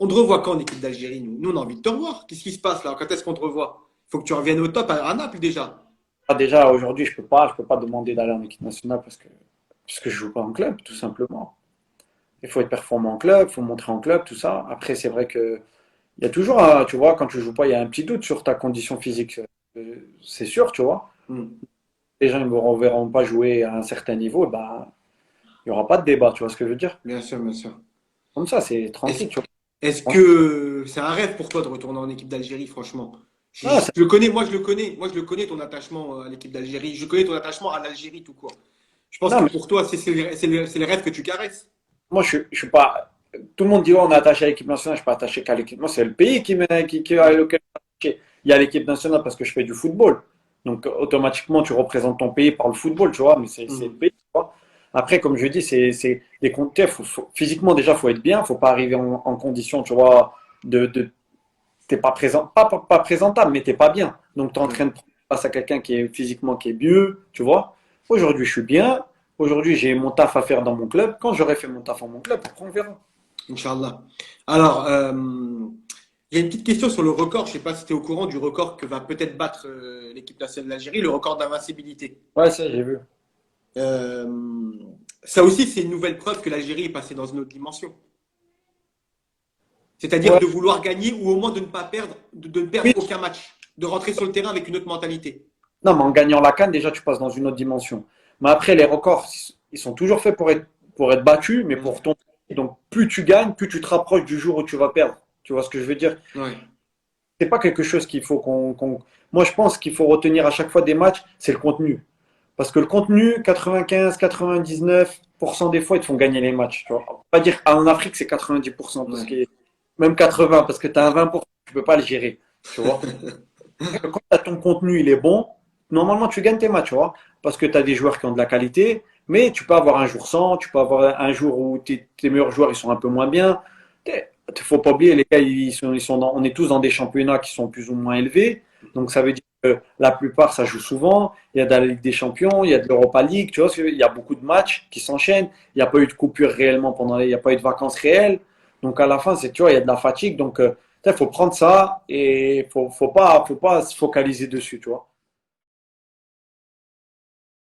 te revoit quand en équipe d'Algérie, nous? Nous, on a envie de te revoir. Qu'est-ce qui se passe là? Quand est-ce qu'on te revoit? Il faut que tu reviennes au top à Naples déjà. Ah, déjà, aujourd'hui, je peux pas demander d'aller en équipe nationale parce que je joue pas en club, tout simplement. Il faut être performant en club, il faut montrer en club, tout ça. Après, c'est vrai que il y a toujours, tu vois, quand tu joues pas, il y a un petit doute sur ta condition physique. C'est sûr, tu vois. Hmm. Les gens ne me verront pas jouer à un certain niveau, bah, il n'y aura pas de débat, tu vois ce que je veux dire? Bien sûr, bien sûr. Comme ça, c'est Est-ce, tranquille, tu est-ce vois. que c'est un rêve pour toi de retourner en équipe d'Algérie, franchement? Ah, Je le connais, moi je le connais, moi je le connais ton attachement à l'équipe d'Algérie. Je connais ton attachement à l'Algérie tout court. Je pense non, que mais pour toi, c'est les rêves que tu caresses. moi, je suis pas. Tout le monde dit, oh, on est attaché à l'équipe nationale, je suis pas attaché qu'à l'équipe. Moi, c'est le pays à lequel je suis attaché. Il y a l'équipe nationale parce que je fais du football. Donc, automatiquement, tu représentes ton pays par le football, tu vois, mais c'est le Hmm. pays, tu vois. Après, comme je dis, c'est des comptes. Physiquement, déjà, faut être bien, faut pas arriver en condition, tu vois, t'es pas présent, pas présentable, mais t'es pas bien. Donc, tu es en train Ouais. de prendre face à quelqu'un qui est physiquement qui est mieux, tu vois. Aujourd'hui, je suis bien. Aujourd'hui, j'ai mon taf à faire dans mon club. Quand j'aurai fait mon taf dans mon club, après, on verra. Inch'Allah. Alors, il y a une petite question sur le record. Je ne sais pas si tu es au courant du record que va peut-être battre l'équipe nationale d'Algérie, le record d'invincibilité. Ouais, ça, j'ai vu. Euh, Ça aussi, c'est une nouvelle preuve que l'Algérie est passée dans une autre dimension. C'est-à-dire Ouais, de vouloir gagner ou au moins de ne pas perdre, de ne perdre oui. aucun match, de rentrer sur le terrain avec une autre mentalité. Non, mais en gagnant la CAN, déjà, tu passes dans une autre dimension. Mais après, les records, ils sont toujours faits pour être battus, mais Mm. pour ton. Donc, plus tu gagnes, plus tu te rapproches du jour où tu vas perdre. Tu vois ce que je veux dire? Ouais. C'est pas quelque chose qu'il faut Moi, je pense qu'il faut retenir à chaque fois des matchs, c'est le contenu. Parce que le contenu, 95, 99% des fois, ils te font gagner les matchs. Tu vois. On va pas dire en Afrique, c'est 90%, parce Ouais. que même 80, parce que tu as un 20%, tu peux pas le gérer. Tu vois. Quand ton contenu il est bon, normalement tu gagnes tes matchs, tu vois, parce que tu as des joueurs qui ont de la qualité, mais tu peux avoir un jour sans, tu peux avoir un jour où tes meilleurs joueurs ils sont un peu moins bien. Il faut pas oublier, les gars, on est tous dans des championnats qui sont plus ou moins élevés, donc ça veut dire que la plupart ça joue souvent. Il y a de la Ligue des Champions, il y a de l'Europa League, tu vois, il y a beaucoup de matchs qui s'enchaînent. Il n'y a pas eu de coupure réellement il n'y a pas eu de vacances réelles. Donc à la fin, tu vois, il y a de la fatigue. Donc il faut prendre ça et faut pas se focaliser dessus, tu vois.